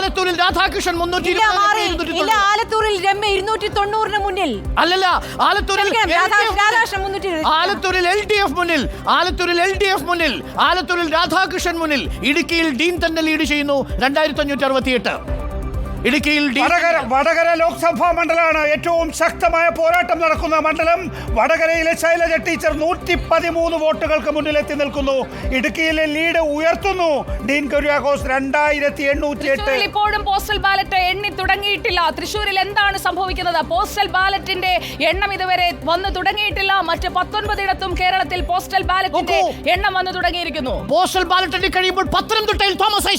ആലത്തൂരിൽ രാധാകൃഷ്ണൻ 320, ആലത്തൂരിൽ രമ്യ 290 മുന്നിൽ. അല്ലല്ല, ആലത്തൂരിൽ LDF മുന്നിൽ, ആലത്തൂരിൽ LDF മുന്നിൽ, ആലത്തൂരിൽ രാധാകൃഷ്ണൻ മുന്നിൽ. ഇടുക്കിയിൽ ഡീൻ തന്നെ ലീഡ് ചെയ്യുന്നു 2568. ഇടുക്കിയിൽ വടകര ലോക്സഭാ മണ്ഡലമാണ് ഏറ്റവും ശക്തമായ പോരാട്ടം നടക്കുന്ന മണ്ഡലം. വടകരയിലെ ശൈലജ ടീച്ചർ 113 വോട്ടുകൾക്ക് മുന്നിലെത്തി നിൽക്കുന്നു. ഇടുക്കിയിലെ ലീഡ് ഉയർത്തുന്നു ഡീൻ കുര്യാക്കോസ് 2808. ഇപ്പോഴും പോസ്റ്റൽ ബാലറ്റ് എണ്ണി തുടങ്ങിയിട്ടില്ല. തൃശ്ശൂരിൽ എന്താണ് സംഭവിക്കുന്നത്? പോസ്റ്റൽ ബാലറ്റിന്റെ എണ്ണം ഇതുവരെ വന്നു തുടങ്ങിയിട്ടില്ല. മറ്റ് 19 ഇടത്തും കേരളത്തിൽ പോസ്റ്റൽ ബാലറ്റിന്റെ എണ്ണം വന്നു തുടങ്ങിയിരിക്കുന്നു. പോസ്റ്റൽ ബാലറ്റ് കഴിയുമ്പോൾ പത്തനംതിട്ടയിൽ തോമസ്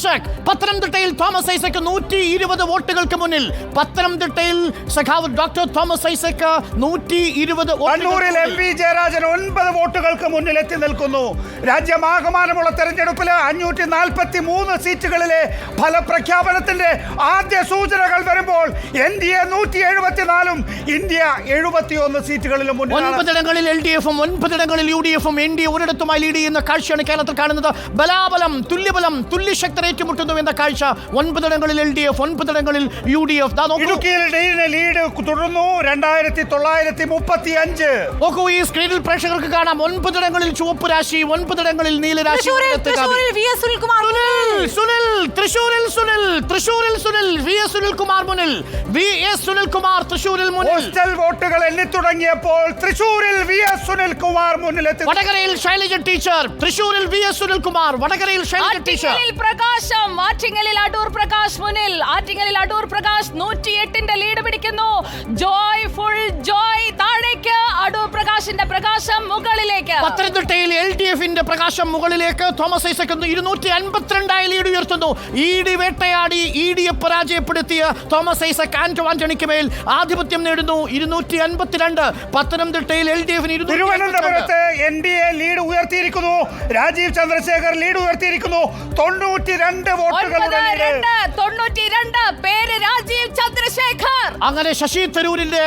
ഐസക് 120 വോട്ടുകൾക്ക് മുന്നിൽ. പത്തനംതിട്ടയിൽ സഖാവ് ഡോക്ടർ തോമസ് ഐസക് 120. കണ്ണൂരിൽ MP ജയരാജൻ 9 വോട്ടുകൾക്ക് മുന്നിൽ എത്തി നിൽക്കുന്നു. രാജ്യമാകമാനമുള്ള തെരഞ്ഞെടുപ്പിൽ 543 സീറ്റുകളിലെ ഫലപ്രഖ്യാപനത്തിന്റെ ആദ്യ സൂചനകൾ വരുമ്പോൾ NDA 174, ഇന്ത്യ 71 സീറ്റുകളിലും മുന്നിലാണ്. 9 ഇടങ്ങളിൽ LDF-ഉം 9 ഇടങ്ങളിൽ UDF-ഉം NDA ഒരിടത്തുമായി ലീഡ് ചെയ്യുന്ന കാഴ്ചയാണ് കേരളത്തിൽ കാണുന്നത്. ബലാബലം, തുല്യശക്തർ ഏറ്റുമുട്ടുന്നു എന്ന കാഴ്ച. 9 ഇടങ്ങളിൽ LDF, 9 ഇടങ്ങളിൽ UDF. ഇടുക്കിയിൽ ലീഡ് തുടർന്നു 2935. നോക്കൂ, ഈ സ്ക്രീനിൽ പ്രേക്ഷകർക്ക് കാണാം. 9 ഇടങ്ങളിൽ ചുവപ്പ് രാശി, 9 ഇടങ്ങളിൽ നീലരാശി. പോസ്റ്റൽ വോട്ടുകൾ എണ്ണി തുടങ്ങിയപ്പോൾ തൃശൂരിൽ VS സുനിൽകുമാർ മുന്നിലെത്തി. വടകരയിൽ ശൈലജ ടീച്ചർ, തൃശൂരിൽ VS സുനിൽകുമാർ, വടകരയിൽ ശൈലജ ടീച്ചർ. പ്രകാശം, ആറ്റിങ്ങലിൽ അടൂർ പ്രകാശ് മുന്നിൽ. ആറ്റിങ്ങലിൽ അടൂർ പ്രകാശ് 108ന്റെ ലീഡ് പിടിക്കുന്നു. ജോയ് താഴേക്ക്, അടൂർ പ്രകാശിന്റെ പ്രകാശം മുകളിലേക്ക്. പത്തനംതിട്ടയിൽ LDF-ന്റെ പ്രകാശം മുകളിലേക്ക്. തോമസ് ഐസക് 252 ലീഡ് ഉയർത്തുന്നു. ED വേട്ടയാടി EDയെ പരാജയപ്പെടുത്തിയ തോമസ് ഐസക് ആന്റണിക്ക് മേൽ ആധിപത്യം നേടുന്നു. 252. പത്തനംതിട്ടയിൽ LDF-ന്. തിരുവനന്തപുരത്ത് NDA ലീഡ് ഉയർത്തിയിരിക്കുന്നു. രാജീവ് ചന്ദ്രശേഖർ ലീഡ് ഉയർത്തിയിരിക്കുന്നു. 92 വോട്ടുകളുടെ ലീഡ്. 92 പേര് രാജീവ് ചന്ദ്രശേഖർ. അങ്ങനെ ശശി തരൂരിന്റെ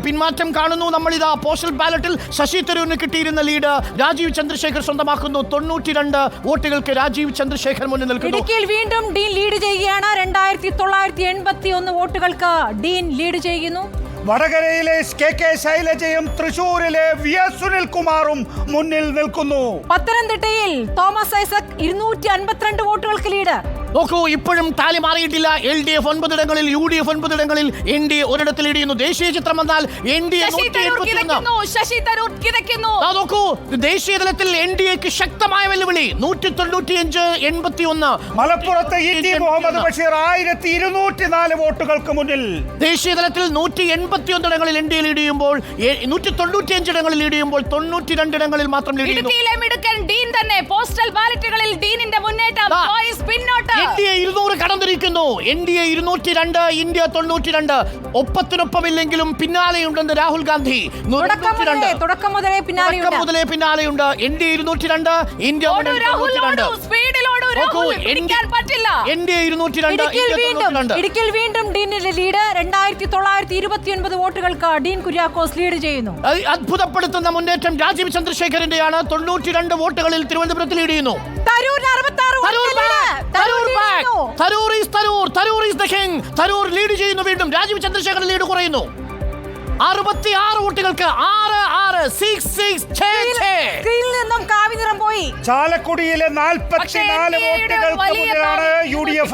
പിന്മാറ്റം കാണുന്നു നമ്മളിതാ. പോസ്റ്റൽ ബാലറ്റിൽ ശശി തരൂരിന് കിട്ടിയിരുന്ന ലീഡ് രാജീവ് ചന്ദ്രശേഖർ സ്വന്തമാക്കുന്നു. 92 വോട്ടുകൾക്ക് രാജീവ് ചന്ദ്രശേഖർ മുന്നിൽ നിൽക്കുന്നു. ഇടുക്കിയിൽ വീണ്ടും ഡീൻ ലീഡ് ചെയ്യുകയാണ്. 2981 വോട്ടുകൾക്ക് ഡീൻ ലീഡ് ചെയ്യുന്നു. വടകരയിലെ KK ശൈലജയും തൃശൂരിലെ VS സുനിൽകുമാറും മുന്നിൽ നിൽക്കുന്നു. പത്തനംതിട്ടയിൽ തോമസ് ഐസക് 252 വോട്ടുകൾക്ക് ലീഡ്. നോക്കൂ, ഇപ്പോഴും ടാലി മാറിയിട്ടില്ല. LDF 9 ഇടങ്ങളിൽ, UDF 9 ഇടങ്ങളിൽ, NDA ഒരിടത്തിൽ ലീഡ് ചെയ്യുന്നു. ദേശീയ ചിത്രം വന്നാൽ NDA 181. നോക്കൂ, ദേശീയ തലത്തിൽ NDAക്ക് ശക്തമായ വെല്ലുവിളി. 195-81. മലപ്പുറത്ത് ET മുഹമ്മദ് ബഷീർ 1204 വോട്ടുകൾക്ക് മുന്നിൽ. ദേശീയ തലത്തിൽ 181 ഇടങ്ങളിൽ NDA ലീഡ് ചെയ്യുമ്പോൾ 195 ഇടങ്ങളിൽ ലീഡ് ചെയ്യുമ്പോൾ 92 ഇടങ്ങളിൽ മാത്രം ലീഡ് ചെയ്യുന്നു. ഡീൻ തന്നെ. പോസ്റ്റൽ ബാലറ്റുകളിൽ ഡീനിന്റെ മുന്നേറ്റം. NDA 200 കടന്നിരിക്കുന്നു. NDA 202, India 92. ഒപ്പത്തിനൊപ്പമില്ലെങ്കിലും പിന്നാലെയുണ്ടെന്ന് രാഹുൽ ഗാന്ധി. തുടക്കം മുതലേ പിന്നാലെയുണ്ട്. NDA 202, India 92. ഇടുക്കിയിൽ വീണ്ടും ഡീനിന്റെ ലീഡ്. 2929 വോട്ടുകൾക്ക് ഡീൻ കുര്യാക്കോസ് ലീഡ് ചെയ്യുന്നു. അത്ഭുതപ്പെടുത്തുന്ന മുന്നേറ്റം രാജീവ് ചന്ദ്രശേഖറിന്റെയാണ്. 92 വോട്ടുകളിൽ തിരുവനന്തപുരത്ത് ലീഡ് ചെയ്യുന്നു. തരൂർ ലീഡ് ചെയ്യുന്നു. വീണ്ടും രാജീവ് ചന്ദ്രശേഖർ ലീഡ് കുറയുന്നു. 66 വോട്ടുകൾക്ക് 6-6-6-6. നിന്നും കാവി നിറം പോയി. ചാലക്കുടിയിലെ 44 വോട്ടുകൾക്ക് മുന്നിലാണ് UDF.